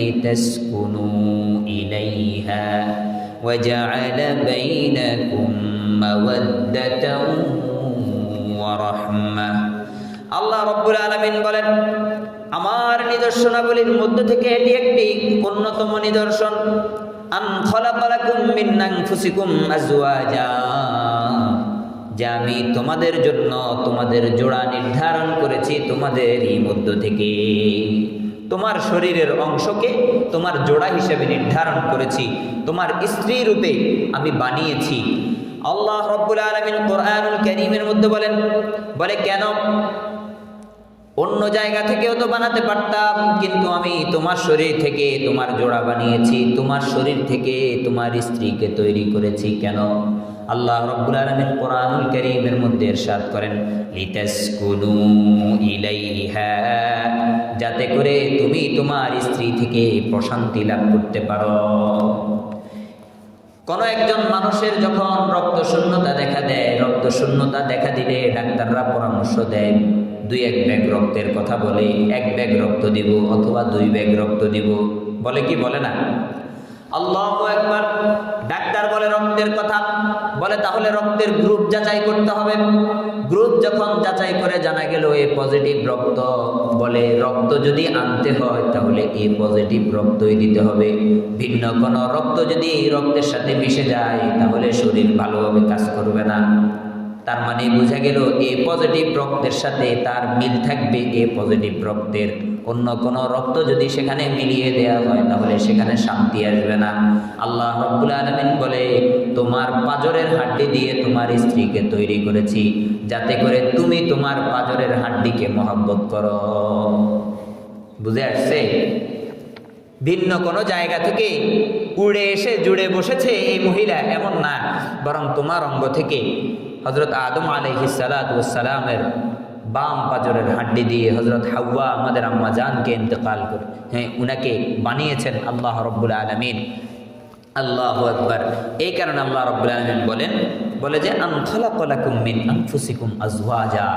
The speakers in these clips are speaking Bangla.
লিতাসকুনু ইলাইহা ওয়া জাআলা বাইনাকুম মাওয়াদ্দাতাও ওয়া রাহমাহ। আল্লাহ রাব্বুল আলামিন বলেন, আমার নিদর্শনাবলীর মধ্য থেকে এটি একটি অন্যতম নিদর্শন, আন খালাকা লাকুম মিন আনফুসিকুম আজওয়াজা, যে আমি তোমাদের জন্য তোমাদের জোড়া নির্ধারণ করেছি তোমাদেরই মধ্য থেকে। তোমার শরীরের অংশকে তোমার জোড়া হিসেবে নির্ধারণ করেছি, তোমার স্ত্রী রূপে আমি বানিয়েছি। আল্লাহ রাব্বুল আলামিন কোরআনুল কারীমের মধ্যে বলে কেন? অন্য জায়গা থেকেও তো বানাতে পারতাম, কিন্তু আমি তোমার শরীর থেকে তোমার জোড়া বানিয়েছি, তোমার শরীর থেকে তোমার স্ত্রীকে তৈরি করেছি। কেন? আল্লাহ রাব্বুল আলামিন কোরআনুল কারীমের মধ্যে ইরশাদ করেন, লিতাসকুনু ইলাইহা, যাতে করে তুমি তোমার স্ত্রী থেকে প্রশান্তি লাভ করতে পারো। কোন একজন মানুষের যখন রক্ত শূন্যতা দেখা দিলে ডাক্তাররা পরামর্শ দেয় 2-1 ব্যাগ রক্তের কথা বলে, 1 ব্যাগ রক্ত দিব অথবা 2 ব্যাগ রক্ত দিব, বলে কি বলে না? আল্লাহু আকবার। ডাক্তার বলে রক্তের কথা, বলে তাহলে রক্তের গ্রুপ যাচাই করতে হবে। গ্রুপ যখন যাচাই করে জানা গেল এ পজিটিভ রক্ত, বলে রক্ত যদি আনতে হয় তাহলে এ পজিটিভ রক্তই দিতে হবে। ভিন্ন কোনো রক্ত যদি এই রক্তের সাথে মিশে যায় তাহলে শরীর ভালোভাবে কাজ করবে না। তার মানে বোঝা গেল এ পজিটিভ রক্তের সাথে তার মিল থাকবে এ পজিটিভ রক্তের। অন্য কোনো রক্ত যদি সেখানে মিলিয়ে দেওয়া হয় তাহলে সেখানে শান্তি আসবে না। আল্লাহ রাব্বুল আলামিন বলে, তোমার পাঁজরের হাড্ডি দিয়ে তোমার স্ত্রীকে তৈরি করেছি যাতে করে তুমি তোমার পাঁজরের হাড্ডিকে মহব্বত করো। বুঝে আসছে? ভিন্ন কোনো জায়গা থেকে উড়ে এসে জুড়ে বসেছে এই মহিলা এমন না, বরং তোমার অঙ্গ থেকে হযরত আদম আলাইহিস সালাতু ওয়াস সালামের বাম পাঁজরের হাড্ডি দিয়ে হযরত হাওয়া আমাদের আম্মা জানকে ইন্তেকাল করে উনাকে বানিয়েছেন আল্লাহ রাব্বুল আলামিন। আল্লাহু আকবার। এই কারণে আল্লাহ রাব্বুল আলামিন বলে যে আন খালাকা লাকুম মিন আনফুসিকুম আজওয়াজা,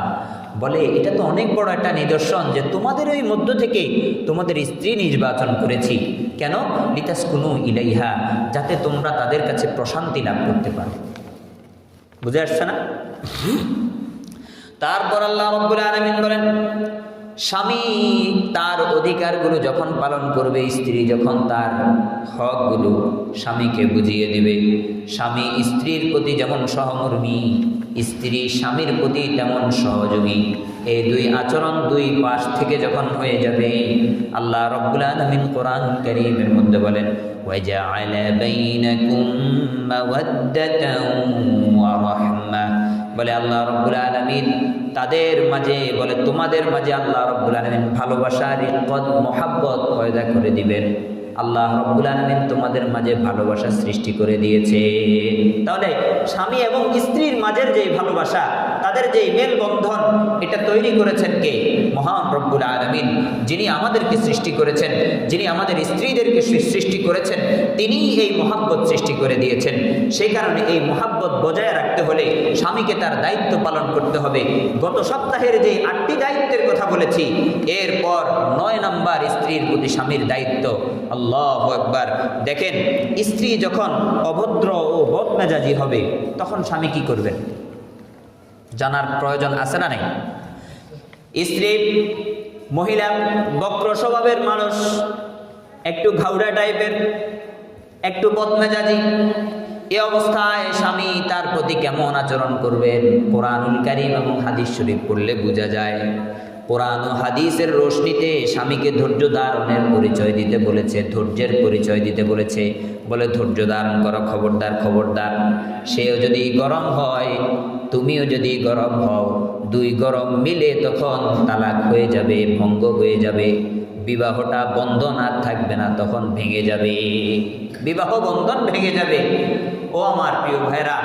বলে এটা তো অনেক বড় একটা নিদর্শন যে তোমাদের ওই মধ্য থেকে তোমাদের স্ত্রী নির্বাচন করেছি। কেন? লিতাসকুনু ইলাইহা, যাতে তোমরা তাদের কাছে প্রশান্তি লাভ করতে পারো। বুঝে আসছে না? তারপর আল্লাহ রাব্বুল আলামিন বলেন, স্বামী তার অধিকারগুলো যখন পালন করবে, স্ত্রী যখন তার হকগুলো স্বামীকে বুঝিয়ে দিবে, স্বামী স্ত্রীর প্রতি যেমন সহমর্মী, স্ত্রী স্বামীর প্রতি তেমন সহযোগী, এই 2 আচরণ 2 পাশ থেকে যখন হয়ে যাবে, আল্লাহ রাব্বুল আলামিন কোরআনুল কারীমের মধ্যে বলেন, ওয়াজআলা বাইনাকুম মাওয়াদ্দাতাও ওয়া রাহমাহ, বলে আল্লাহ রাব্বুল আলামিন তাদের মাঝে, বলে তোমাদের মাঝে আল্লাহ রাব্বুল আলামিন ভালোবাসা, রিক্কত, মহাব্বত পয়দা করে দিবেন। আল্লাহ রাব্বুল আলামিন তোমাদের মাঝে ভালোবাসা সৃষ্টি করে দিয়েছে। তাহলে স্বামী এবং স্ত্রীর মাঝের যে ভালোবাসা, তাদের যে মেলবন্ধন, এটা তৈরি করেছেন কে? মহান রব্বুল আলামিন, যিনি আমাদেরকে সৃষ্টি করেছেন, যিনি আমাদের স্ত্রীদেরকে সৃষ্টি করেছেন, তিনিই এই মহাব্বত সৃষ্টি করে দিয়েছেন। সেই কারণে এই মহাব্বত বজায় রাখতে হলে স্বামীকে তার দায়িত্ব পালন করতে হবে। গত সপ্তাহের যে 8টি দায়িত্বের কথা বলেছি, এরপর 9 নম্বর স্ত্রীর প্রতি স্বামীর দায়িত্ব। আল্লাহু আকবার। দেখেন, স্ত্রী যখন অভদ্র ও বদমেজাজি হবে তখন স্বামী কি করবেন জানার প্রয়োজন আছে না নাই? স্ত্রী মহিলা বক্র স্বভাবের মানুষ, একটু ঘাউড়া টাইপের, একটু বদমেজাজি, এই অবস্থায় স্বামী তার প্রতি কেমন আচরণ করবেন কোরআনুল কারীম এবং হাদিস শরীফ পড়লে বোঝা যায়। কোরআন ও হাদিসের রোশনিতে স্বামীকে ধৈর্য ধারণের পরিচয় দিতে বলেছে, ধৈর্যের পরিচয় দিতে বলেছে। বলে ধৈর্য ধারণ করো, খবরদার খবরদার, সেও যদি গরম হয় তুমিও যদি গরম হও, 2 গরম মিলে তখন তালাক হয়ে যাবে, ভঙ্গ হয়ে যাবে, বিবাহটা বন্ধন আর থাকবে না, তখন ভেঙে যাবে, বিবাহ বন্ধন ভেঙে যাবে। ও আমার প্রিয় ভাইরা,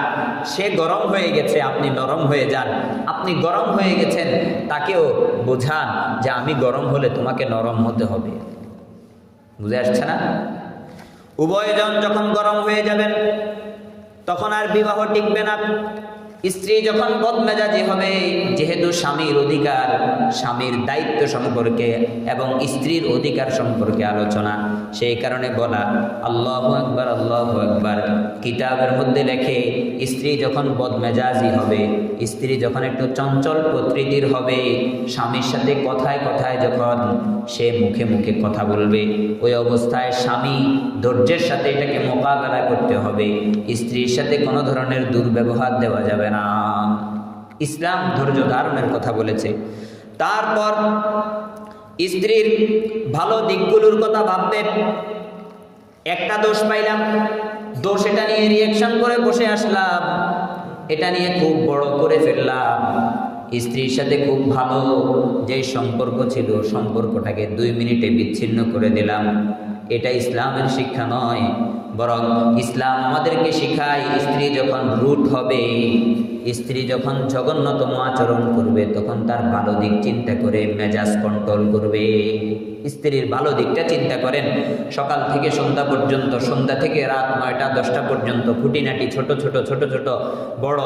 সে গরম হয়ে গেছে, আপনি নরম হয়ে যান। আপনি গরম হয়ে গেছেন, তাকেও বোঝান যে আমি গরম হলে তোমাকে নরম হতে হবে। বুঝে আসছে না? উভয়জন যখন গরম হয়ে যাবেন তখন আর বিবাহ টিকবে না। স্ত্রী যখন বদমেজাজি হবে, যেহেতু স্বামীর অধিকার, স্বামীর দায়িত্ব সম্পর্কে এবং স্ত্রীর অধিকার সম্পর্কে আলোচনা, সেই কারণে বলা আল্লাহু আকবার আল্লাহু আকবার। কিতাবের মধ্যে লেখে স্ত্রী যখন বদমেজাজি হবে, স্ত্রী যখন একটু চঞ্চল প্রকৃতির হবে, স্বামীর সাথে কথায় কথায় যখন সে মুখে মুখে কথা বলবে, ওই অবস্থায় স্বামী ধৈর্যের সাথে এটাকে মোকাবেলা করতে হবে। স্ত্রীর সাথে কোনো ধরনের দুর্ব্যবহার দেওয়া যাবে না। ইসলাম ধৈর্য ধারণের কথা বলেছে। তারপর স্ত্রীর ভালো দিকগুলোর কথা ভাববে। একটা দোষ পাইলাম, দোষ এটা নিয়ে রিয়াকশন করে বসে আসলাম, এটা নিয়ে খুব বড় করে ফেললাম, স্ত্রীর সাথে খুব ভালো যে সম্পর্ক ছিল সম্পর্কটাকে 2 মিনিটে বিচ্ছিন্ন করে দিলাম। এটা ইসলামের শিক্ষা নয়, বরং ইসলাম আমাদেরকে শিখায় স্ত্রী যখন রুট হবে, স্ত্রী যখন জঘন্যতম আচরণ করবে, তখন তার ভালো দিক চিন্তা করে মেজাজ কন্ট্রোল করবে। স্ত্রীর ভালো দিকটা চিন্তা করেন। সকাল থেকে সন্ধ্যা পর্যন্ত, সন্ধ্যা থেকে রাত 9টা 10টা পর্যন্ত খুঁটিনাটি ছোট ছোট বড়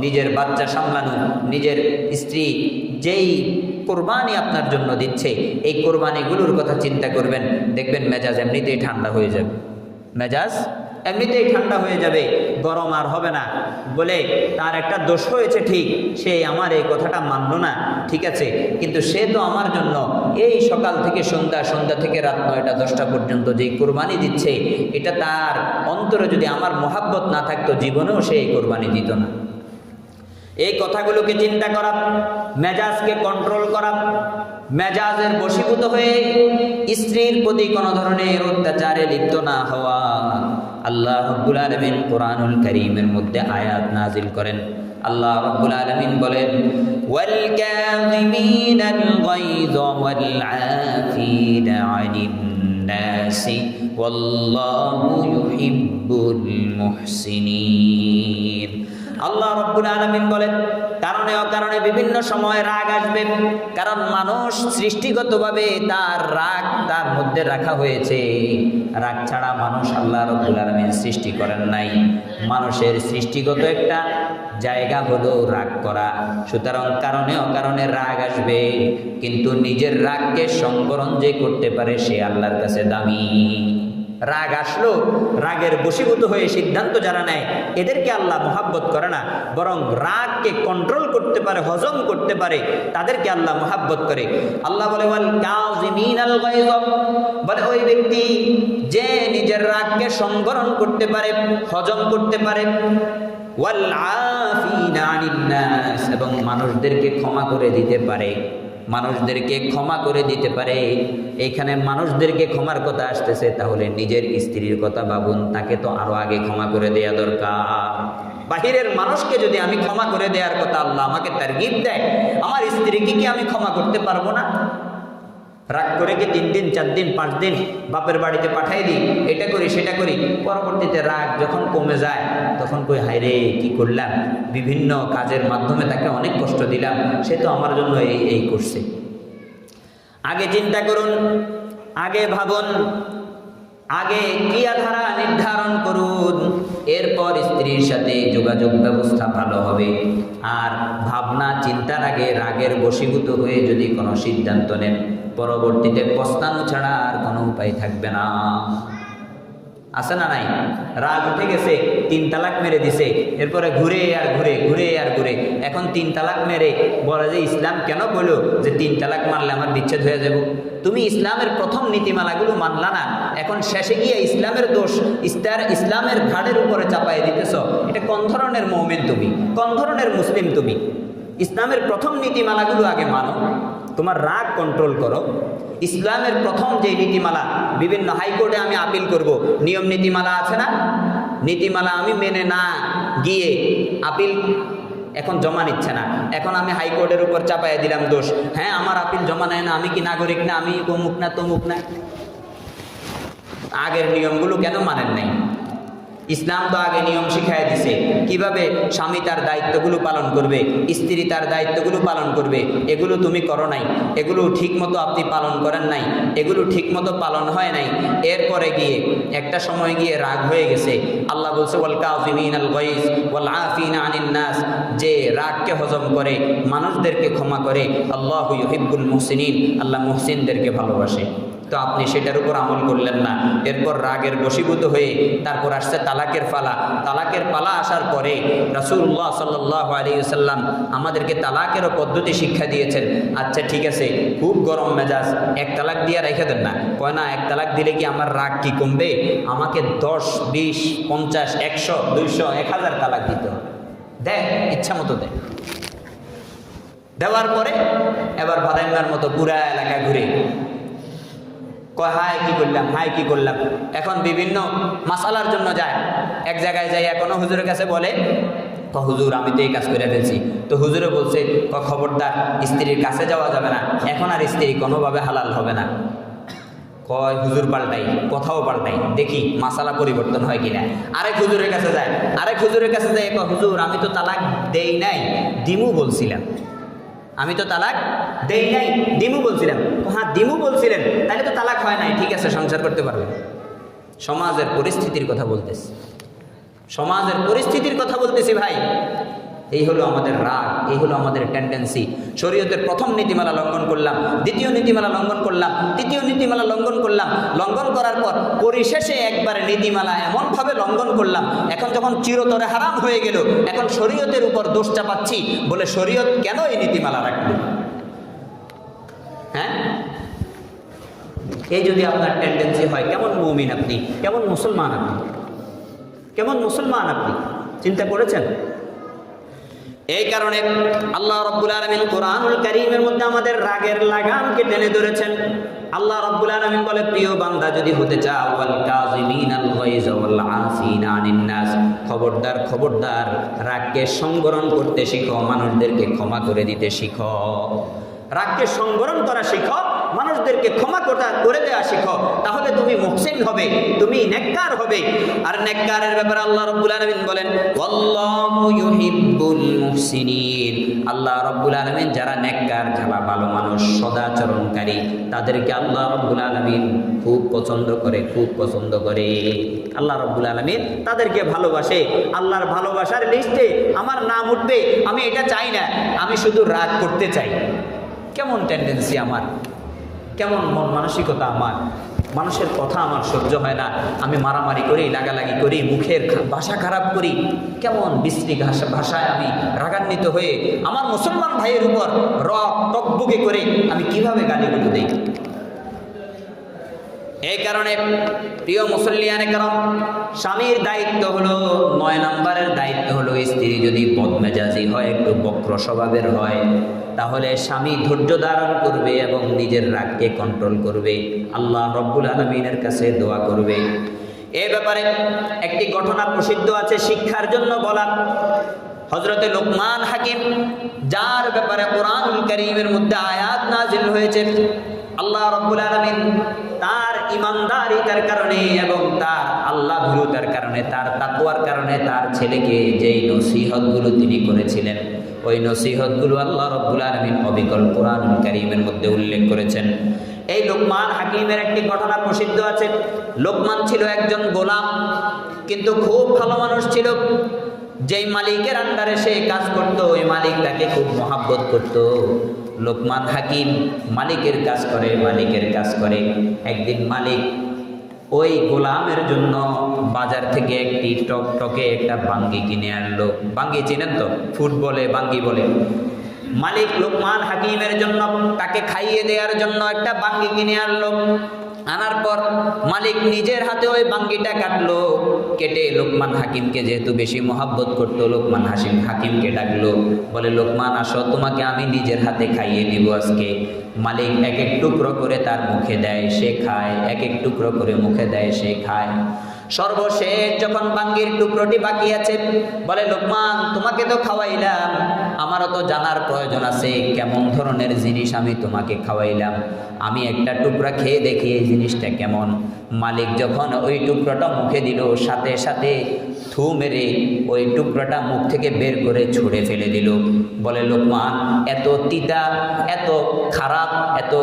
নিজের বাচ্চা সামলানো, নিজের স্ত্রী যেই কোরবানি আপনার জন্য দিচ্ছে, এই কোরবানিগুলোর কথা চিন্তা করবেন। দেখবেন মেজাজ এমনিতেই ঠান্ডা হয়ে যাবে, মেজাজ এমনিতেই ঠান্ডা হয়ে যাবে, গরম আর হবে না। বলে তার একটা দোষ হয়েছে ঠিক, সে আমার এই কথাটা মানল না, ঠিক আছে, কিন্তু সে তো আমার জন্য এই সকাল থেকে সন্ধ্যা, সন্ধ্যা থেকে রাত 9টা 10টা পর্যন্ত যেই কোরবানি দিচ্ছে, এটা তার অন্তরে যদি আমার মহাব্বত না থাকতো, জীবনেও সে এই কোরবানি দিত না। এই কথাগুলোকে চিন্তা করা, মেজাজকে কন্ট্রোল করা, মেজাজের বশীভূত হয়ে স্ত্রীর প্রতি কোনো ধরনের অত্যাচারে লিপ্ত না হওয়া। আল্লাহ রাব্বুল আলামিন কোরআনুল কারীমের মধ্যে আয়াত নাজিল করেন। আল্লাহ রাব্বুল আলামিন বলেন, ওয়াল কাযিমিনাল গায়য ওয়াল আফিনা আনিন নাসি ওয়াল্লাহু ইউহিব্বুল মুহসিনিন। আল্লাহ রাব্বুল আলামিন বলেন, কারণে অকারণে বিভিন্ন সময় রাগ আসবে, কারণ মানুষ সৃষ্টিগতভাবে তার রাগ তার মধ্যে রাখা হয়েছে। রাগ ছাড়া মানুষ আল্লাহ রাব্বুল আলামিন সৃষ্টি করেন নাই। মানুষের সৃষ্টিগত একটা জায়গা হলো রাগ করা। সুতরাং কারণে অকারণে রাগ আসবে, কিন্তু নিজের রাগকে সংবরণ যে করতে পারে সে আল্লাহর কাছে দামি। রাগ আসলো, রাগের বশীভূত হয়ে সিদ্ধান্ত যারা নেয়, এদেরকে আল্লাহ মহাব্বত করে না, বরং রাগকে কন্ট্রোল করতে পারে, হজম করতে পারে, তাদেরকে আল্লাহ মহাব্বত করে। আল্লাহ বলে, ওয়াল কাযিমিনাল গায়য, বলে ওই ব্যক্তি যে নিজের রাগকে সংবরণ করতে পারে, হজম করতে পারে, ওয়াল আফিনা আনিন নাস, এবং মানুষদেরকে ক্ষমা করে দিতে পারে, মানুষদেরকে ক্ষমা করে দিতে পারে। এইখানে মানুষদেরকে ক্ষমার কথা আসতেছে, তাহলে নিজের স্ত্রীর কথা ভাবুন, তাকে তো আরো আগে ক্ষমা করে দেয়া দরকার। বাহিরের মানুষকে যদি আমি ক্ষমা করে দেওয়ার কথা আল্লাহ আমাকে তারগিব দেয়, আমার স্ত্রীকে কি আমি ক্ষমা করতে পারবো না? রাগ করে কি 3 দিন 4 দিন 5 দিন বাপের বাড়িতে পাঠাই দিই, এটা করি সেটা করি, পরবর্তীতে রাগ যখন কমে যায় তখন কই হায় রে কি করলাম, বিভিন্ন কাজের মাধ্যমে তাকে অনেক কষ্ট দিলাম, সে তো আমার জন্য এই করছে। আগে চিন্তা করুন, আগে ভাবুন, আগে ক্রিয়াধারা নির্ধারণ করুন, এরপর স্ত্রীর সাথে যোগাযোগ ব্যবস্থা ভালো হবে। আর ভাবনা চিন্তার আগে রাগের বশীভূত হয়ে যদি কোনো সিদ্ধান্ত নেন, পরবর্তীতে পস্তানো ছাড়া আর কোনো উপায় থাকবে না। আছে না নাই? রাগ উঠে গেছে, 3 তালাক মেরে দিছে, এরপরে ঘুরে আর ঘুরে, ঘুরে আর ঘুরে, এখন 3 তালাক মেরে বলে যে ইসলাম কেন বললো যে 3 তালাক মারলে আমার বিচ্ছেদ হয়ে যাব। তুমি ইসলামের প্রথম নীতিমালাগুলো মানলা না, এখন শেষে গিয়ে ইসলামের দোষ ইসলামের ঘাড়ের উপরে চাপাই দিতেছ। এটা কোন ধরনের মুমিন তুমি, কোন ধরনের মুসলিম তুমি? ইসলামের প্রথম নীতিমালাগুলো আগে মানো, তোমার রাগ কন্ট্রোল করো। ইসলামের প্রথম যে নীতিমালা, বিভিন্ন হাইকোর্টে আমি আপিল করব, নিয়ম নীতিমালা আছে না, নীতিমালা আমি মেনে না গিয়ে আপিল এখন জমা নিচ্ছে না, এখন আমি হাইকোর্টের উপর চাপাইয়া দিলাম দোষ। হ্যাঁ, আমার আপিল জমা নেয় না, আমি কি নাগরিক না, আমি অমুক না তমুক না। আগের নিয়মগুলো কেন মানেন নাই? ইসলাম তো আগে নিয়ম শিখাই দিছে কিভাবে স্বামী তার দায়িত্বগুলো পালন করবে, স্ত্রী তার দায়িত্বগুলো পালন করবে। এগুলো তুমি করো নাই, এগুলো ঠিকমতো আপনি পালন করেন নাই, এগুলো ঠিকমতো পালন হয় নাই। এরপরে গিয়ে একটা সময় গিয়ে রাগ হয়ে গেছে। আল্লাহ বলছে ওয়াল কাযিমিনাল গায়জ ওয়াল আফিনা আনিন নাস, যে রাগকে হজম করে, মানুষদেরকে ক্ষমা করে, আল্লাহু ইউহিব্বুল মুহসিনিন, আল্লাহ মুহসিনদেরকে ভালোবাসে। তো আপনি সেটার উপর আমল করলেন না, এরপর রাগের বশীভূত হয়ে তারপর আসছে তালাকের পালা। তালাকের পালা আসার পরে রাসূলুল্লাহ সাল্লাল্লাহু আলাইহি ওয়াসাল্লাম আমাদেরকে তালাকেরও পদ্ধতি শিক্ষা দিয়েছেন। আচ্ছা ঠিক আছে, খুব গরম মেজাজ, এক তালাক দিয়ে রেখে দেন না। কয় না, এক তালাক দিলে কি আমার রাগ কি কমবে? আমাকে 10, 20, 50, 100, 200, 1000 তালাক দিতে হবে। দেখ, ইচ্ছা মতো দেখ। দেওয়ার পরে এবার বাদাইমার মতো পুরা এলাকা ঘুরে কয় হায় কি করলাম, হায় কি করলাম। এখন বিভিন্ন মাসালার জন্য যায়, এক জায়গায় যাই এখনো হুজুরের কাছে বলে হুজুর আমি তো এই কাজ করে ফেলছি। তো হুজুরে বলছে খবরদার, স্ত্রীর কাছে যাওয়া যাবে না, এখন আর স্ত্রী কোনোভাবে হালাল হবে না। কয় হুজুর পাল্টাই, কথাও পাল্টাই, দেখি মাসালা পরিবর্তন হয় কিনা। আরেক হুজুরের কাছে যায়, আরেক হুজুরের কাছে যায়, হুজুর আমি তো তালাক দেই নাই, দিমু বলছিলাম। আমি তো তালাক দেই নাই, দিমু বলছিলাম। হ্যাঁ দিমু বলছিলেন, তাহলে তো তালাক হয় নাই, ঠিক আছে সংসার করতে পারবেন। সমাজের পরিস্থিতির কথা বলতেছি, সমাজের পরিস্থিতির কথা বলতেছি ভাই। এই হলো আমাদের রাগ, এই হলো আমাদের টেন্ডেন্সি। শরীয়তের প্রথম নীতিমালা লঙ্ঘন করলাম, দ্বিতীয় নীতিমালা লঙ্ঘন করলাম, তৃতীয় নীতিমালা লঙ্ঘন করলাম। লঙ্ঘন করার পর পরিশেষে একবারে নীতিমালা এমনভাবে লঙ্ঘন করলাম, এখন যখন চিরতরে হারাম হয়ে গেল, এখন শরীয়তের উপর দোষ চাপাচ্ছি, বলে শরীয়ত কেন এই নীতিমালা রাখলো? হ্যাঁ, এই যদি আপনার টেন্ডেন্সি হয়, কেমন মুমিন আপনি, কেমন মুসলমান আপনি, কেমন মুসলমান আপনি চিন্তা করেছেন? এই কারণে আল্লাহ রাব্বুল আলামিন কোরআনুল কারীমের মধ্যে আমাদের রাগের লাগামকে টেনে ধরেছেন। আল্লাহ রাব্বুল আলামিন বলে, প্রিয় বান্দা যদি হতে চাও, ওয়াল কাযিমিনাল গায়জ ওয়াল আফিনা আনিন নাস, খবরদার খবরদার, রাগকে সংবরণ করতে শিখো, মানুষদেরকে ক্ষমা করে দিতে শিখো। রাগকে সংবরণ করা শিখো, মানুষদেরকে ক্ষমা করে দেওয়া শিখো, তাহলে তুমি মুহসিন হবে, তুমি নেককার হবে। আর নেককারের ব্যাপারে আল্লাহ রাব্বুল আলামিন বলেন আল্লাহু ইউহিব্বুল মুহসিনিন, আল্লাহ রাব্বুল আলামিন যারা নেককার, যারা ভালো মানুষ, সদাচরণকারী, তাদেরকে আল্লাহ রাব্বুল আলামিন খুব পছন্দ করে, খুব পছন্দ করে। আল্লাহ রাব্বুল আলামিন তাদেরকে ভালোবাসে। আল্লাহর ভালোবাসার লিস্টে আমার নাম উঠবে, আমি এটা চাই না, আমি শুধু রাগ করতে চাই। কেমন টেন্ডেন্সি আমার, কেমন মন মানসিকতা আমার, মানুষের কথা আমার সহ্য হয় না, আমি মারামারি করি, লাগালাগি করি, মুখের ভাষা খারাপ করি, কেমন বিশ্রী ভাষায় আমি রাগান্বিত হয়ে আমার মুসলমান ভাইয়ের উপর টকবুকে করে আমি কিভাবে গালিগুলো দিই। এই কারণে প্রিয় মুসল্লিয়ানে কারণ স্বামীর দায়িত্ব হলো, 9 নম্বরের দায়িত্ব হলো, স্ত্রী যদি বদমেজাজি হয়, একটু বক্র স্বভাবের হয়, তাহলে স্বামী ধৈর্য ধারণ করবে এবং নিজের রাগকে কন্ট্রোল করবে, আল্লাহ রব্বুল আলামিনের কাছে দোয়া করবে। এই ব্যাপারে একটি ঘটনা প্রসিদ্ধ আছে শিক্ষার জন্য বলা। হযরতে লোকমান হাকিম, যার ব্যাপারে কোরআনুল কারীমের মধ্যে আয়াত নাযিল হয়েছে, আল্লাহ রাব্বুল আলামিন তার ঈমানদারিতার কারণে এবং তার আল্লাহ ভীরুতার কারণে, তার তাকওয়ার কারণে তার ছেলেকে যেই নসিহতগুলো তিনি করেছিলেন, ওই নসিহতগুলো আল্লাহ রাব্বুল আলামিন অবিকল কোরআনুল কারীমের মধ্যে উল্লেখ করেছেন। এই লোকমান হাকিমের একটি ঘটনা প্রসিদ্ধ আছে। লোকমান ছিল একজন গোলাম, কিন্তু খুব ভালো মানুষ ছিল। যেই মালিকের আন্ডারে সে কাজ করত, ওই মালিক তাকে খুব মহাব্বত করত। লোকমান হাকিম মালিকের কাজ করে, মালিকের কাজ করে। একদিন মালিক ওই গোলামের জন্য বাজার থেকে একটি টকটকে একটা বাঙ্গি কিনে আনলো। বাঙ্গি চেনেন তো, ফুটবলে বাঙ্গি বলে। মালিক লোকমান হাকিমের জন্য, তাকে খাইয়ে দেওয়ার জন্য একটা বাঙ্গি কিনে আনলো। আনার পর মালিক নিজের হাতে ওই বাঙ্গিটা কাটলো। কেটে লোকমান হাকিমকে যেহেতু বেশি মহাব্বত করতো, লোকমান হাকিমকে ডাকলো, বলে লোকমান আসো, তোমাকে আমি নিজের হাতে খাইয়ে দিব আজকে। মালিক এক এক টুকরো করে তার মুখে দেয়, সে খায়, এক এক টুকরো করে মুখে দেয়, সে খায়। সর্বশেষ যখন বাঙ্গির টুকরোটি বাকি আছে, বলে লোকমান তোমাকে তো খাওয়াইলাম, আমারও তো জানার প্রয়োজন আছে কেমন ধরনের জিনিস আমি তোমাকে খাওয়াইলাম, আমি একটা টুকরা খেয়ে দেখি এই জিনিসটা কেমন। মালিক যখন ওই টুকরাটা মুখে দিল, সাথে সাথে থু মেরে ওই টুকরাটা মুখ থেকে বের করে ছুঁড়ে ফেলে দিল। বলে, লোকমান, এত তিতা, এত খারাপ, এত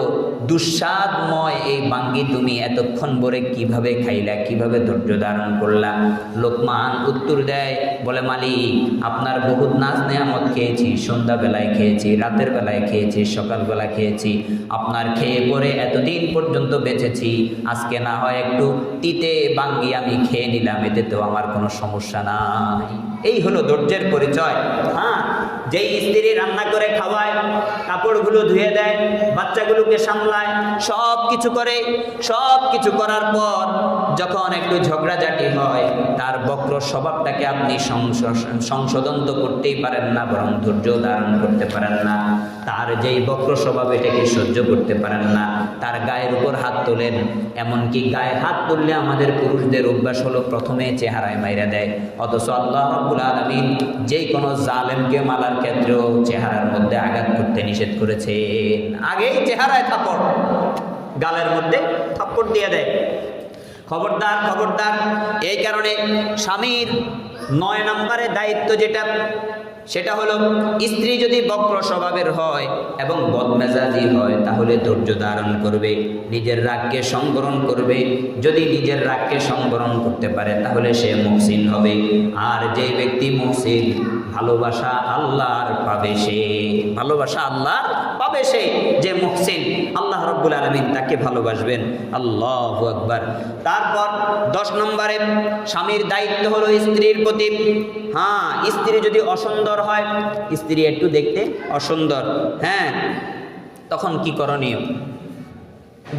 দুঃস্বাদময় এই বাঙ্গি তুমি এতক্ষণ ভরে কিভাবে খাইলা, কিভাবে ধৈর্য ধারণ করলা? লোকমান উত্তর দেয়, বলে, মালিক, আপনার বহুত নাজ নেয়ামত খেয়েছি, সন্ধ্যাবেলায় খেয়েছি, রাতের বেলায় খেয়েছি, সকালবেলা খেয়েছি, আপনার খেয়ে পরে এতদিন পর্যন্ত বেঁচেছি, আজকে না হয় একটু তিতে বাঙ্গি আমি খেয়ে নিলাম, এতে তো আমার কোনো সমস্যা নাই। এই হলো ধৈর্যের পরিচয়। হ্যাঁ, যেই স্ত্রী রান্না করে খাওয়ায়, কাপড়গুলো ধুয়ে দেয়, বাচ্চাগুলোকে সামলায়, সব কিছু করে, সব কিছু করার পর যখন একটু ঝগড়াঝাটি হয়, তার বক্র স্বভাবটাকে আপনি সংশোধন তো করতেই পারেন না, বরং ধৈর্য ধারণ করতে পারেন না। তার যেই বক্র স্বভাব, এটাকে সহ্য করতে পারেন না, তার গায়ের উপর হাত তোলেন। এমনকি গায়ে হাত তুললে আমাদের পুরুষদের অভ্যাস হলো প্রথমে চেহারায় মাইরা দেয়, অথচ আল্লাহ রাব্বুল আলামিন যে কোনো জালেমকে মারার ক্ষেত্রেও চেহারার মধ্যে আঘাত করতে নিষেধ করেছে। আগেই চেহারায় থাপ্পড়, গালের মধ্যে থাপ্পড় দিয়ে দেয়। খবরদার, খবরদার। এই কারণে স্বামীর 9 নম্বরে দায়িত্ব যেটা, সেটা হলো স্ত্রী যদি বক্র স্বভাবের হয় এবং বদমেজাজি হয়, তাহলে ধৈর্য ধারণ করবে, নিজের রাগকে সংবরণ করবে। যদি নিজের রাগকে সংবরণ করতে পারে তাহলে সে মুহসিন হবে। আর যে ব্যক্তি মুহসিন, ভালোবাসা আল্লাহর পাবে সে, ভালোবাসা আল্লাহর পাবে সে। যে মুহসিন, আল্লাহ রাব্বুল আলামিন তাকে ভালোবাসবেন। আল্লাহু আকবার। তারপর 10 নম্বরে স্বামীর দায়িত্ব হলো স্ত্রীর প্রতি। হ্যাঁ, স্ত্রী যদি অসুন্দর হয়, স্ত্রী একটু দেখতে অসুন্দর, হ্যাঁ, তখন কি করণীয়?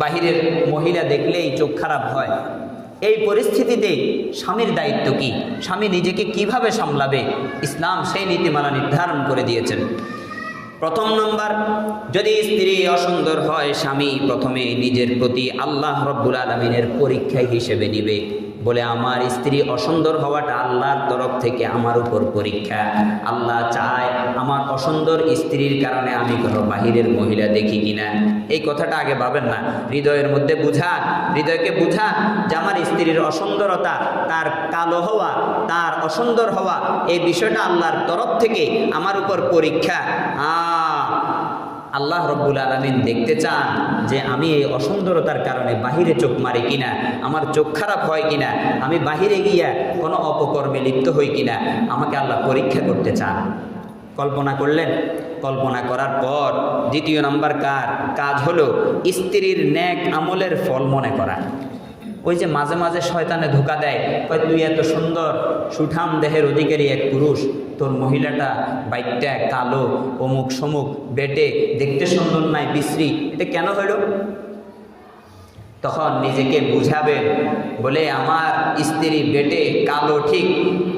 বাহিরের মহিলা দেখলেই চোখ খারাপ হয়। এই পরিস্থিতিতে স্বামীর দায়িত্ব কি? স্বামী নিজেকে কিভাবে সামলাবে? ইসলাম সেই নীতিমালা নির্ধারণ করে দিয়েছেন। প্রথম নম্বর, যদি স্ত্রী অসুন্দর হয়, স্বামী প্রথমে নিজের প্রতি আল্লাহ রাব্বুল আলামিনের পরীক্ষা হিসেবে নিবে। বলে, আমার স্ত্রী অসুন্দর হওয়াটা আল্লাহর তরফ থেকে আমার উপর পরীক্ষা। আল্লাহ চায় আমার অসুন্দর স্ত্রীর কারণে আমি কোনো বাহিরের মহিলা দেখি কিনা। এই কথাটা আগে ভাবেন না, হৃদয়ের মধ্যে বুঝান, হৃদয়কে বুঝান যে আমার স্ত্রীর অসুন্দরতা, তার কালো হওয়া, তার অসুন্দর হওয়া, এই বিষয়টা আল্লাহর তরফ থেকে আমার উপর পরীক্ষা। আল্লাহ রাব্বুল আলামিন দেখতে চান যে আমি এই অসুন্দরতার কারণে বাহিরে চোখ মারি কিনা, আমার চোখ খারাপ হয় কিনা, আমি বাহিরে গিয়া কোনো অপকর্মে লিপ্ত হই কিনা, আমাকে আল্লাহ পরীক্ষা করতে চান। কল্পনা করলেন? কল্পনা করার পর দ্বিতীয় নম্বর কাজ হলো স্ত্রীর নেক আমলের ফল মনে করা। ওই যে মাঝে মাঝে শয়তানে ধোঁকা দেয়, কয় তুই এত সুন্দর সুঠাম দেহের অধিকারী এক পুরুষ, তোর মহিলাটা বাইকটা কালো, অমুক সমুক, বেটে, দেখতে সুন্দর নাই, বিশ্রী, এটা কেন হইল? তখন নিজেকে বুঝাবেন, বলে আমার স্ত্রী বেটে কালো ঠিক,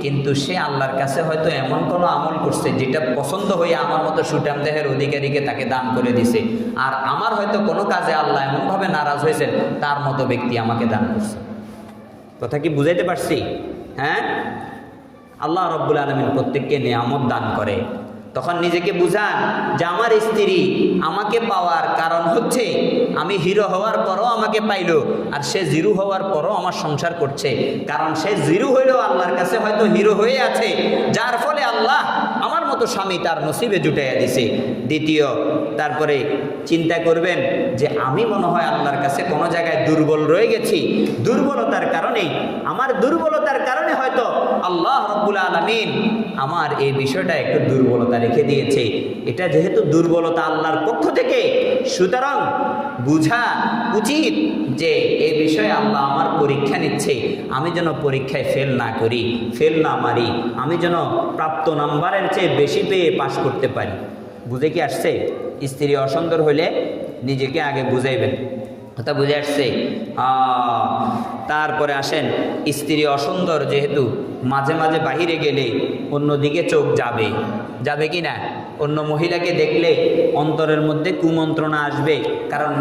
কিন্তু সে আল্লাহর কাছে হয়তো এমন কোনো আমল করছে যেটা পছন্দ হয়ে আমার মতো সুঠাম দেহের অধিকারীকে তাকে দান করে দিছে। আর আমার হয়তো কোনো কাজে আল্লাহ এমনভাবে নারাজ হয়েছেন, তার মতো ব্যক্তি আমাকে দান করছে। কথা কি বুঝাইতে পারছি? হ্যাঁ, আল্লাহ রাব্বুল আলামিন প্রত্যেককে নিয়ামত দান করে। তখন নিজেকে বুঝান যে আমার স্ত্রী আমাকে পাওয়ার কারণ হচ্ছে আমি হিরো হওয়ার পরও আমাকে পাইলো, আর সে জিরো হওয়ার পরও আমার সংসার করছে। কারণ সে জিরো হইলেও আল্লাহর কাছে হয়তো হিরো হয়ে আছে, যার ফলে আল্লাহ আমার মতো স্বামী তার নসিবে জুটাইয়া দিছে। দ্বিতীয়, তারপরে চিন্তা করবেন যে আমি মনে হয় আল্লাহর কাছে কোনো জায়গায় দুর্বল রয়ে গেছি, দুর্বলতার কারণে, আমার দুর্বলতার কারণে হয়তো আল্লাহ রাব্বুল আলামিন আমার এই বিষয়টা একটু দুর্বলতা রেখে দিয়েছে। এটা যেহেতু দুর্বলতা আল্লাহর পক্ষ থেকে, সুতরাং বুঝা উচিত যে এই বিষয়ে আল্লাহ আমার পরীক্ষা নিচ্ছে, আমি যেন পরীক্ষায় ফেল না করি, ফেল না মারি, আমি যেন প্রাপ্ত নাম্বারের চেয়ে বেশি পেয়ে পাশ করতে পারি। বুঝে কি আসছে? স্ত্রী অসুন্দর হইলে নিজেকে আগে বুঝাইবেন। কথা বুঝে আসছে? তারপরে আসেন, স্ত্রী অসুন্দর যেহেতু, মাঝে মাঝে বাহিরে গেলে অন্যদিকে চোখ যাবে, যাবে কি না? অন্য মহিলাকে দেখলে অন্তরের মধ্যে কুমন্ত্রণা আসবে, কারণ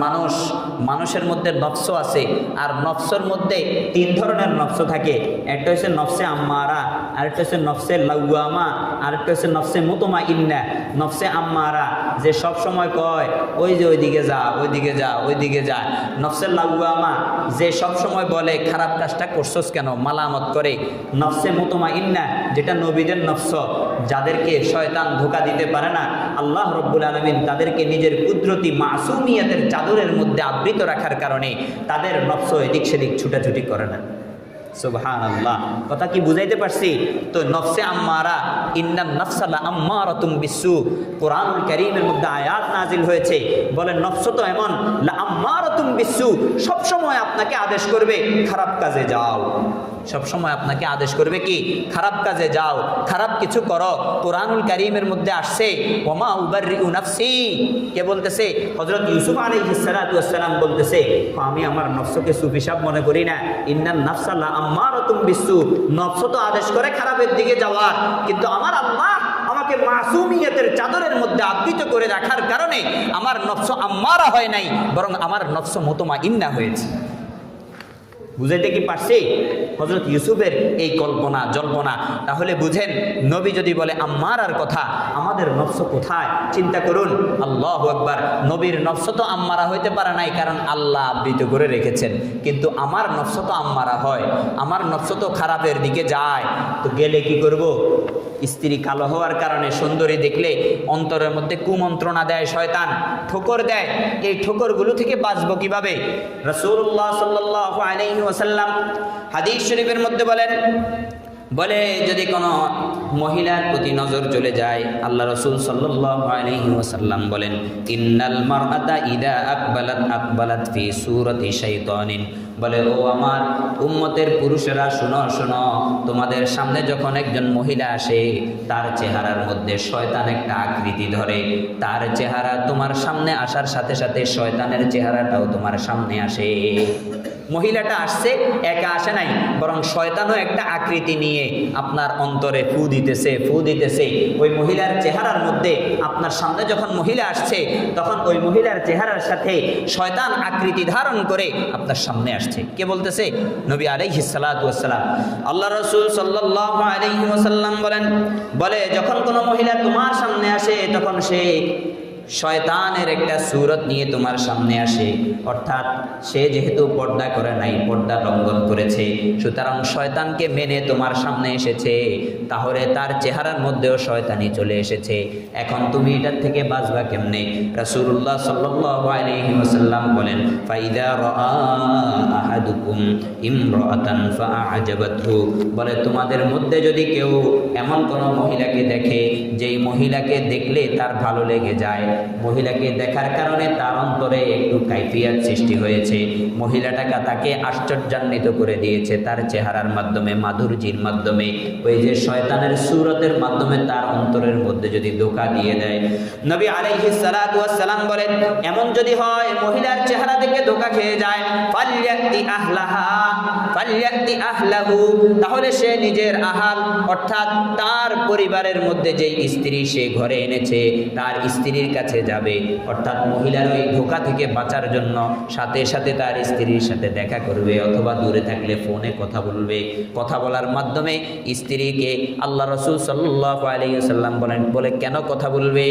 মানুষের মধ্যে নফস আছে, আর নফসের মধ্যে 3 ধরনের নফস থাকে। একটা হচ্ছে নফসে আম্মারা, আরেকটা হচ্ছে নফসে লাউয়ামা, আরেকটা হচ্ছে নফসে মুতমাইন্না। নফসে আম্মারা যে সব সময় কয় ওই যে ওইদিকে যা, ওইদিকে যা, ওইদিকে যা। নফসে লাউয়ামা যে সব সময় বলে খারাপ কাজটা করছস কেন, মালামত করে। নফসে মুতমাইন্না যেটা নবীদের নফস, যাদেরকে শয়তান ধোঁকা দিতে পারে না, আল্লাহ রব্বুল আলামিন তাদেরকে নিজের কুদরতি মাসুমিয়াতের চাদরের মধ্যে আবৃত রাখার কারণে তাদের নফস এদিক সেদিক ছুটাছুটি করে না। সুবহানাল্লাহ, কথা কি বুঝাইতে পারছি? তো নফসে আম্মারা, ইন্নান নাফসা লাআম্মারাতুম বিসসু, কোরআনুল কারীমের মধ্যে আয়াত নাজিল হয়েছে, বলে নফস তো এমন লাআম্মারাতুম বিসসু, সব সময় আপনাকে আদেশ করবে খারাপ কাজে যাও। সব সময় আপনাকে আদেশ করবে কি? খারাপ কাজে যাও, খারাপ কিছু করো। কোরআনুল কারীমের মধ্যে আসছে ওমা উবাররিউ নাফসি, কে বলতেছে? হযরত ইউসুফ আলাইহিস সালাতু ওয়াস সালাম বলতেছে, আমি আমার নফসকে সুফিসাব মনে করি না। ইন্নান নাফসা লাআম্মারাতুম বিসসু, নফস তো আদেশ করে খারাপের দিকে যাওয়ার, কিন্তু আমার আল্লাহ আমাকে মাসুমিয়তের চাদরের মধ্যে আবৃত করে রাখার কারণে আমার নফস আম্মারা হয় নাই, বরং আমার নফস মুতমাইন্না হয়েছে। বুঝাইতে কি পারছি হযরত ইউসুফের এই কল্পনা জল্পনা? তাহলে বুঝেন, নবী যদি বলে আম্মারার কথা, আমাদের নফস কোথায়? চিন্তা করুন। আল্লাহু আকবার। নবীর নফস তো আম্মারা হইতে পারে নাই, কারণ আল্লাহ আবৃত করে রেখেছেন, কিন্তু আমার নফস তো আম্মারা হয়, আমার নফস তো খারাপের দিকে যায়। তো গেলে কি করব? স্ত্রী কালো হওয়ার কারণে সুন্দরী দেখলে অন্তরের মধ্যে কুমন্ত্রণা দেয় শয়তান, ঠোকর দেয়। এই ঠোকরগুলো থেকে বাঁচবো কিভাবে? রাসূলুল্লাহ সাল্লাল্লাহু আলাইহি ওয়াসাল্লাম হাদিস শরীফের মধ্যে বলে যদি কোনো মহিলার প্রতি নজর চলে যায়, আল্লাহ রাসূল সাল্লাল্লাহু আলাইহি ওয়াসাল্লাম বলেন, ইন্নাল মারআতা ইদা আকবালাত ফি সূরাতি শাইতানিন, বলে ও আমার উম্মতের পুরুষেরা শোনো শোনো, তোমাদের সামনে যখন একজন মহিলা আসে, তার চেহারার মধ্যে শয়তান একটা আকৃতি ধরে। তার চেহারা তোমার সামনে আসার সাথে সাথে শয়তানের চেহারাটাও তোমার সামনে আসে। মহিলাটা আসছে, একা আসে নাই, বরং শয়তানও একটা আকৃতি নিয়ে আপনার অন্তরে ফু দিতেছে। ওই মহিলার চেহারার মধ্যে আপনার সামনে যখন মহিলা আসছে, তখন ওই মহিলার চেহারার সাথে শয়তান আকৃতি ধারণ করে আপনার সামনে আসছে। কে বলতেছে? নবী আলাইহিস সালাতু ওয়াস সালাম। আল্লাহ রাসূল সাল্লাল্লাহু আলাইহি ওয়াসাল্লাম বলে যখন কোনো মহিলা তোমার সামনে আসে, তখন সে শয়তানের একটা সূরত নিয়ে তোমার সামনে আসে, অর্থাৎ সে যেহেতু পর্দা করে নাই, পর্দা লঙ্ঘন করেছে, সুতরাং শয়তানকে মেনে তোমার সামনে এসেছে, তাহলে তার চেহারার মধ্যেও শয়তানি চলে এসেছে। এখন তুমি এটার থেকে বাঁচবা কেমনে? রাসূলুল্লাহ সাল্লাল্লাহু আলাইহি ওয়াসাল্লাম বলেন, ফাইদা রাআ আহাদুকুম ইমরাআতান ফাআজাবাতহু, বলে তোমাদের মধ্যে যদি কেউ এমন কোনো মহিলাকে দেখে, যেই মহিলাকে দেখলে তার ভালো লেগে যায়, মহিলাকে দেখার কারণে তার অন্তরে একটু কাইফিয়াত সৃষ্টি হয়েছে, মহিলাটাকে তাকে আশ্চর্যান্বিত করে দিয়েছে তার চেহারার মাধ্যমে, মাধুর্যের মাধ্যমে, ওই যে শয়তানের সূরতের মাধ্যমে তার অন্তরের মধ্যে যদি ধোঁকা দিয়ে দেয়। নবী আলাইহিস সালাতু ওয়াস সালাম বলেন, এমন যদি হয় মহিলার চেহারা দেখে ধোঁকা খেয়ে যায়, ফালইয়াতি আহলাহু, তাহলে সে নিজের আহাল অর্থাৎ তার পরিবারের মধ্যে যেই স্ত্রী সে ঘরে এনেছে, তার স্ত্রীর কাছে যাবে, অর্থাৎ মহিলার ওই ধোঁকা থেকে বাঁচার জন্য সাথে সাথে তার স্ত্রীর সাথে দেখা করবে, অথবা দূরে থাকলে ফোনে কথা বলবে। কথা বলার মাধ্যমে স্ত্রীকে আল্লাহ রাসূল সাল্লাল্লাহু আলাইহি ওয়াসাল্লাম বলে কেন কথা বলবে?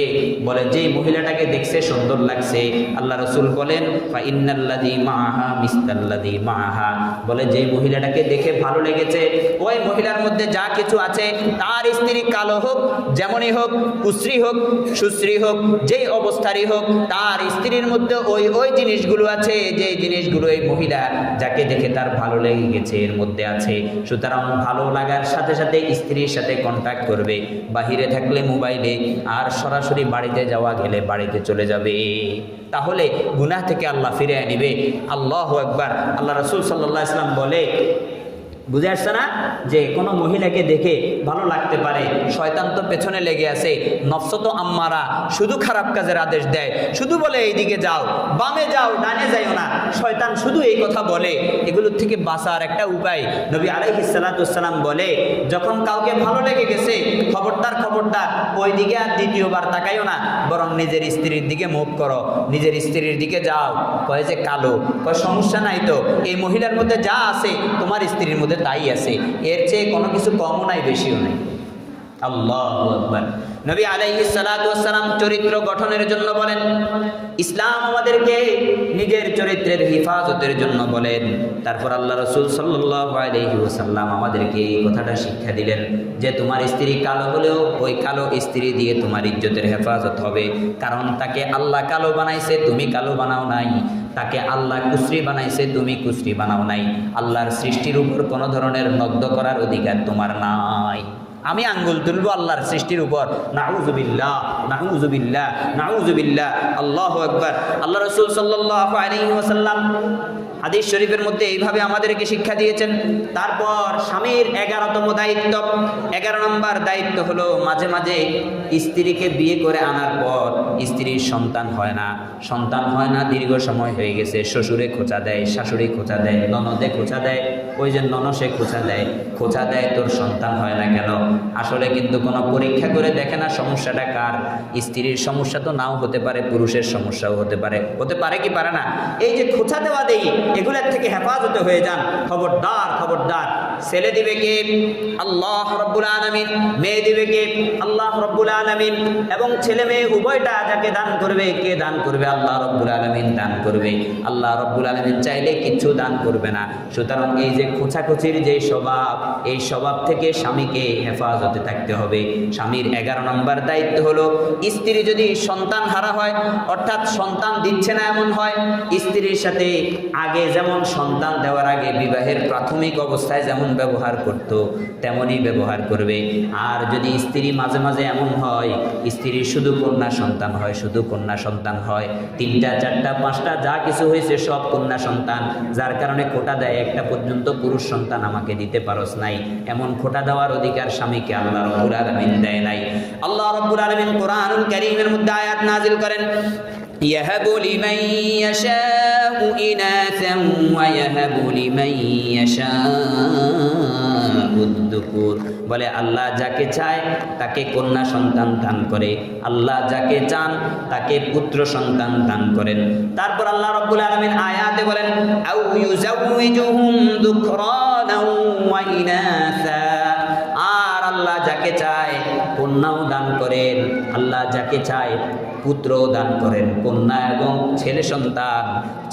বলে যেই মহিলাটাকে দেখছে সুন্দর লাগছে, আল্লাহ রাসূল বলেন ফা ইন্নাল্লাযী মাআহা মিসলাল্লাযী মাআহা, বলে যেই মহিলাটাকে দেখে ভালো লেগেছে, ওই মহিলার মধ্যে যা কিছু আছে, তার স্ত্রী কালো হোক, যেমনই হোক, কুশ্রী হোক, সুশ্রী হোক, যেই অবস্থারই হোক, তার স্ত্রীর মধ্যে ওই জিনিসগুলো আছে, যে জিনিসগুলো এই মহিলা যাকে দেখে তার ভালো লেগে গেছে এর মধ্যে আছে। সুতরাং ভালো লাগার সাথে সাথে স্ত্রীর সাথে কন্ট্যাক্ট করবে, বাহিরে থাকলে মোবাইলে, আর সরাসরি বাড়িতে যাওয়া গেলে বাড়িতে চলে যাবে, তাহলে গুনাহ থেকে আল্লাহ ফিরিয়ে নেবে। আল্লাহু আকবার। আল্লাহ রাসূল সাল্লাল্লাহু আলাইহি ওয়াসাল্লাম বলে বুঝে আসছে না? যে কোনো মহিলাকে দেখে ভালো লাগতে পারে, শয়তান তো পেছনে লেগে আছে, নফস তো আম্মারা, শুধু খারাপ কাজের আদেশ দেয়, শুধু বলে এইদিকে যাও, বামে যাও, ডানে যাইও না, শয়তান শুধু এই কথা বলে। এগুলোর থেকে বাঁচার একটা উপায় নবী আলাইহিস সালাতু ওয়াস সালাম বলে, যখন কাউকে ভালো লেগে গেছে খবরদার খবরদার ওই দিকে আর দ্বিতীয়বার তাকাইও না, বরং নিজের স্ত্রীর দিকে মুভ করো, নিজের স্ত্রীর দিকে যাও। কয় যে কালো, কয় সমস্যা নাই তো, এই মহিলার মধ্যে যা আছে তোমার স্ত্রীর মধ্যে তাই আছে, এর চেয়ে কোনো কিছু কমও নাই বেশিও নাই। আল্লাহু আকবার। নবী আলাইহিস সালাতু ওয়াস সালাম চরিত্র গঠনের জন্য বলেন, ইসলাম আমাদেরকে নিজের চরিত্রের হেফাজতের জন্য বলেন। তারপর আল্লাহ রাসূল সাল্লাল্লাহু আলাইহি ওয়াসাল্লাম আমাদেরকে এই কথাটা শিক্ষা দিলেন যে তোমার স্ত্রী কালো হলেও ওই কালো স্ত্রী দিয়ে তোমার ইজ্জতের হেফাজত হবে, কারণ তাকে আল্লাহ কালো বানাইছে, তুমি কালো বানাও নাই। তাকে আল্লাহ কুশ্রী বানাইছে, তুমি কুশ্রী বানাও নাই। আল্লাহর সৃষ্টির উপর কোনো ধরনের নগ্ন করার অধিকার তোমার নাই। আমি আঙ্গুল তুলবো আল্লাহর সৃষ্টির উপর? নাউযুবিল্লাহ, নাউযুবিল্লাহ, নাউযুবিল্লাহ। আল্লাহু আকবার। আল্লাহ রাসূল সাল্লাল্লাহু আলাইহি ওয়াসাল্লাম হাদিস শরীফের মধ্যে এইভাবে আমাদেরকে শিক্ষা দিয়েছেন। তারপর স্বামীর 11তম দায়িত্ব, 11 নম্বর দায়িত্ব হলো মাঝে মাঝে স্ত্রীকে বিয়ে করে আনার পর স্ত্রীর সন্তান হয় না, সন্তান হয় না, দীর্ঘ সময় হয়ে গেছে, শ্বশুরে খোঁচা দেয়, শাশুড়ি খোঁচা দেয়, ননদে খোঁচা দেয়, ওই যে ননসে খোঁচা দেয়, খোঁচা দেয় তোর সন্তান হয় না কেন? আসলে কিন্তু কোনো পরীক্ষা করে দেখে না সমস্যাটা কার। স্ত্রীর সমস্যা তো নাও হতে পারে, পুরুষের সমস্যাও হতে পারে। হতে পারে কি পারে না? এই যে খোঁচা দেওয়া দেই, এগুলোর থেকে হেফাজতে হয়ে যান। খবরদার খবরদার। ছেলে দিবে কে? আল্লাহ রাব্বুল আলামিন। মেয়ে দিবে কে? আল্লাহ রাব্বুল আলামিন। এবং ছেলে মেয়ে উভয়টা যাকে দান করবে, কে দান করবে? আল্লাহ রাব্বুল আলামিন দান করবে। আল্লাহ রাব্বুল আলামিন চাইলে কিছু দান করবে না। সুতরাং এই যে খোঁচাখুচির যে স্বভাব, এই স্বভাব থেকে স্বামীকে হেফাজতে থাকতে হবে। স্বামীর 11 নম্বর দায়িত্ব হলো, স্ত্রী যদি সন্তান হারা হয়, অর্থাৎ সন্তান দিচ্ছে না এমন হয়, স্ত্রীর সাথে আগে যেমন সন্তান দেওয়ার আগে বিবাহের প্রাথমিক অবস্থায় যেমন ব্যবহার করত তেমনই ব্যবহার করবে। আর যদি স্ত্রী মাঝে মাঝে এমন হয়, স্ত্রীর শুধু কন্যা সন্তান হয়, শুধু কন্যা সন্তান হয়, 3টা 4টা 5টা যা কিছু হয়েছে সব কন্যা সন্তান, যার কারণে খোঁটা দেয়, একটা পর্যন্ত পুরুষ সন্তান আমাকে দিতে পারস নাই, এমন খোঁটা দেওয়ার অধিকার স্বামীকে আল্লাহ রাব্বুল আলামিন দেয় নাই। আল্লাহ রাব্বুল আলামিন কোরআনুল কারীমের মধ্যে আয়াত নাযিল করেন, ইয়াহাবু লিমান ইয়াশাউ ইনাসান ওয়া ইয়াহাবু লিমান ইয়াশাউ যুকুর। বলে আল্লাহ যাকে চায় তাকে কন্যা সন্তান দান করে, আল্লাহ যাকে চান তাকে পুত্র সন্তান দান করেন। তারপর আল্লাহ রাব্বুল আলামিন আয়াতে বলেন, আউ ইউযাউযুহুম যুকরানাও ওয়া ইনাসা। আর আল্লাহ যাকে চায় কন্যাও দান করেন, আল্লাহ যাকে চায় পুত্রও দান করেন। কন্যা এবং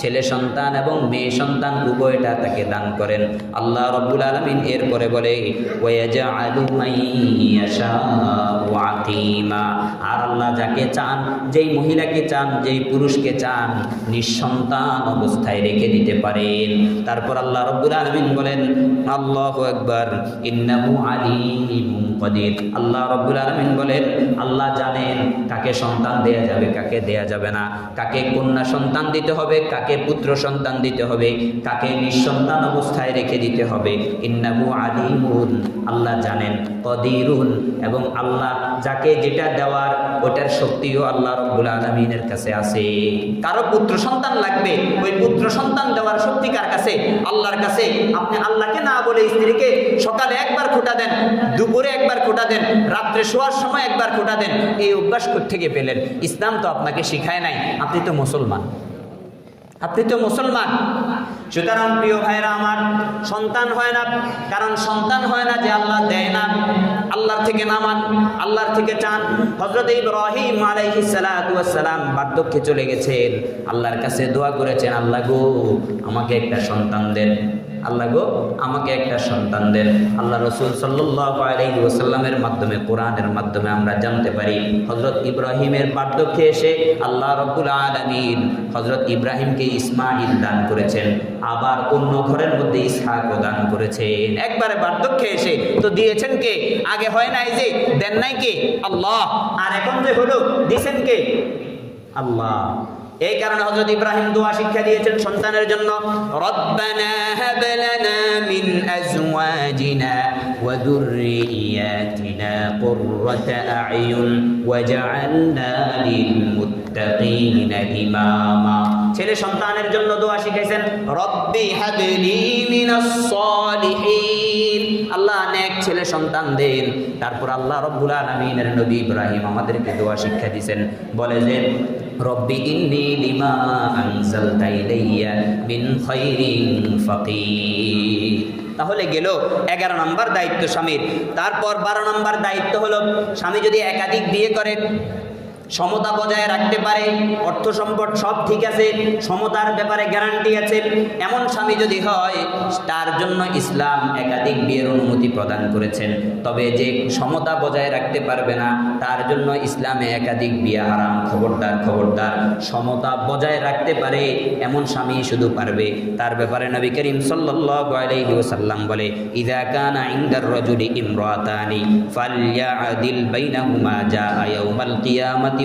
ছেলে সন্তান এবং মেয়ে সন্তান উভয়টা তাকে দান করেন আল্লাহ রাব্বুল আলামিন। এরপরে বলে ওয়ায়াজআলু মাইয়াশাউ আকিমা। আর আল্লাহ যাকে চান, যেই মহিলাকে চান, যেই পুরুষকে চান, নিঃসন্তান অবস্থায় রেখে দিতে পারেন। তারপর আল্লাহ রাব্বুল আলামিন বলেন, আল্লাহু আকবার, ইন্নাহু আলীমুন কাদির। আল্লাহ রাব্বুল আলামিন বলেন, আল্লাহ জানেন কাকে সন্তান দেয়া যাবে, কাকে দেয়া যাবে না, কাকে কন্যা সন্তান দিতে হবে, কাকে পুত্র সন্তান দিতে হবে, কাকে নিঃসন্তান অবস্থায় রেখে দিতে হবে। ইন্নাহু আলীমুন, আল্লাহ জানেন, কদিরুন, এবং আল্লাহ যাকে যেটা দেওয়ার ওটার শক্তিও আল্লাহ রাব্বুল আলামিনের কাছে আছে। কারো পুত্র সন্তান লাগবে, ওই পুত্র সন্তান দেওয়ার শক্তি কার কাছে? আল্লাহর কাছে। আপনি আল্লাহকে না বলে স্ত্রীকে সকালে একবার খোঁটা দেন, দুপুরে একবার খোঁটা দেন, রাত্রে শোয়ার সময় একবার খোঁটা দেন, এই অভ্যাস থেকে পেলেন? ইসলাম তো আপনাকে শিখায় নাই, আপনি তো মুসলমান, আপনি তো মুসলমান। সুতরাং প্রিয় ভাইরা আমার, সন্তান হয় না, কারণ সন্তান হয় না যে আল্লাহ দেয় না, আল্লাহর থেকে নামান, আল্লাহর থেকে চান। হযরত ইব্রাহিম আলাইহিস সালাতু ওয়াস সালাম বার্ধক্যে চলে গেছেন, আল্লাহর কাছে দোয়া করেছেন, আল্লাহ গো আমাকে একটা সন্তান দেন, আল্লাহ গো আমাকে একটা সন্তান দেন। আল্লাহ রাসূল সাল্লাল্লাহু আলাইহি ওয়াসাল্লামের মাধ্যমে, কোরআনের মাধ্যমে আমরা জানতে পারি, হযরত ইব্রাহিমের বার্ধক্যে এসে আল্লাহ রাব্বুল আলামিন হযরত ইব্রাহিমকে ইসমাঈল দান করেছেন, আবার অন্য ঘরের মধ্যে ইসহাকও দান করেছেন। একবারে বার্ধক্যে এসে তো দিয়েছেন কে? আগে হয় নাই যে দেন নাই কে? আল্লাহ। আর এখন যে হলো দিয়েছেন কে? আল্লাহ। এই কারণে হযরত ইব্রাহিম দোয়া শিক্ষা দিয়েছেন সন্তানের জন্য, রব্বানা হাব লানা মিন আজওয়াজিনা ওয়া যুররিয়াতিনা কুররাতা আ'য়ুন ওয়াজআলনা লিল মুত্তাকিনা ইমামা। ছেলে সন্তানের জন্য দোয়া শিখাইছেন, রব্বি হাবলি মিনাস সালিহিন, আল্লাহ নেক ছেলে সন্তান দেন। তারপর আল্লাহ রব্বুল আলামিনের নবী ইব্রাহিম আমাদেরকে দোয়া শিক্ষা দিয়েছেন, বলে যে রব্বি ইন্নী লিমা আনজালতা ইলাইয়া মিন খাইরিন ফাকির। তাহলে গেল 11 নম্বর দায়িত্ব স্বামীর। তারপর 12 নম্বর দায়িত্ব হলো, স্বামী যদি একাধিক বিয়ে করে সমতা বজায় রাখতে পারে, অর্থ সম্পদ সব ঠিক আছে, সমতার ব্যাপারে গ্যারান্টি আছে, এমন স্বামী যদি হয়, তার জন্য ইসলাম একাধিক বিয়ের অনুমতি প্রদান করেছেন। তবে যে সমতা বজায় রাখতে পারবে না, তার জন্য ইসলামে একাধিক বিয়ে হারাম। খবরদার খবরদার, সমতা বজায় রাখতে পারে এমন স্বামী শুধু পারবে। তার ব্যাপারে নবী করিম সাল্লাল্লাহু আলাইহি ওয়াসাল্লাম বলে, ইযা কানা ইনদার রাজুলি ইমরাতানি ফালইয়াদিল বাইনাহুমা জাআ ইয়াউমাল কিয়ামাতি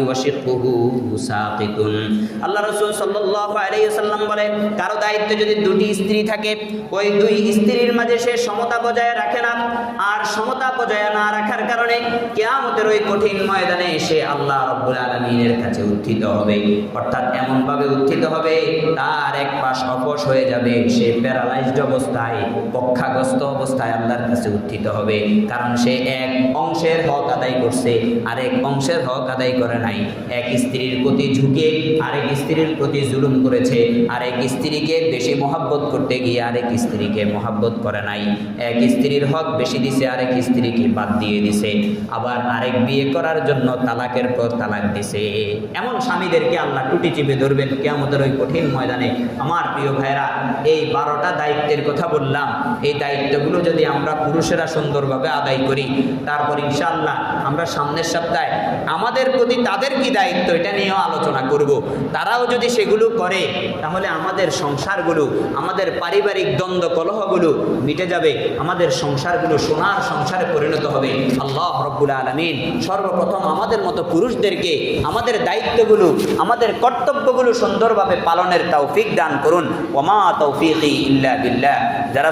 আল্লাহ রাসূল সাল্লাল্লাহু আলাইহি ওয়াসাল্লাম বলে, কারো দায়িত্বে যদি 2টি স্ত্রী থাকে, ওই 2 স্ত্রীর মাঝে সে সমতা বজায় রাখে না, আর সমতা বজায় না রাখার কারণে কিয়ামতের ওই কঠিন ময়দানে সে আল্লাহ রাব্বুল আলামিনের কাছে উত্থিত হবে। অর্থাৎ এমন ভাবে উত্থিত হবে, তার এক পাশ অপস হয়ে যাবে, সে প্যারালাইজড অবস্থায়, পক্ষাগস্ত অবস্থায় আল্লাহর কাছে উত্থিত হবে। কারণ সে এক অংশের হক আদায় করছে, আরেক অংশের হক আদায় করে নাই। এক স্ত্রীর প্রতি ঝুঁকে আরেক স্ত্রীর প্রতি জুলুম করেছে, আরেক স্ত্রীকে বেশি মহব্বত করতে গিয়ে আরেক স্ত্রীকে মহব্বত করে নাই। এক স্ত্রীর হক বেশি দিছে, আরেক স্ত্রীকে বাদ দিয়ে দিছে, আবার আরেক বিয়ে করার জন্য তালাকের পর তালাক দিছে। এমন স্বামীদেরকে আল্লাহ টুটি চিপে ধরবেন কিয়ামতের ওই কঠিন ময়দানে। আমার প্রিয় ভাইরা, এই 12টা দায়িত্বের কথা বললাম, এই দায়িত্বগুলো যদি আমরা পুরুষেরা সুন্দরভাবে আদায় করি, তারপর ইনশাআল্লাহ আমরা সামনের সপ্তাহে আমাদের প্রতি তাদের কি দায়িত্ব এটা নিয়েও আলোচনা করব। তারাও যদি সেগুলো করে, তাহলে আমাদের সংসারগুলো, আমাদের পারিবারিক দ্বন্দ্ব কলহগুলো মিটে যাবে, আমাদের সংসারগুলো সোনার সংসারে পরিণত হবে। আল্লাহ রাব্বুল আলামিন সর্বপ্রথম আমাদের মতো পুরুষদেরকে আমাদের দায়িত্বগুলো, আমাদের কর্তব্যগুলো সুন্দরভাবে পালনের তৌফিক দান করুন। ওয়া মা তৌফিকি ইল্লা বিল্লাহ। যারা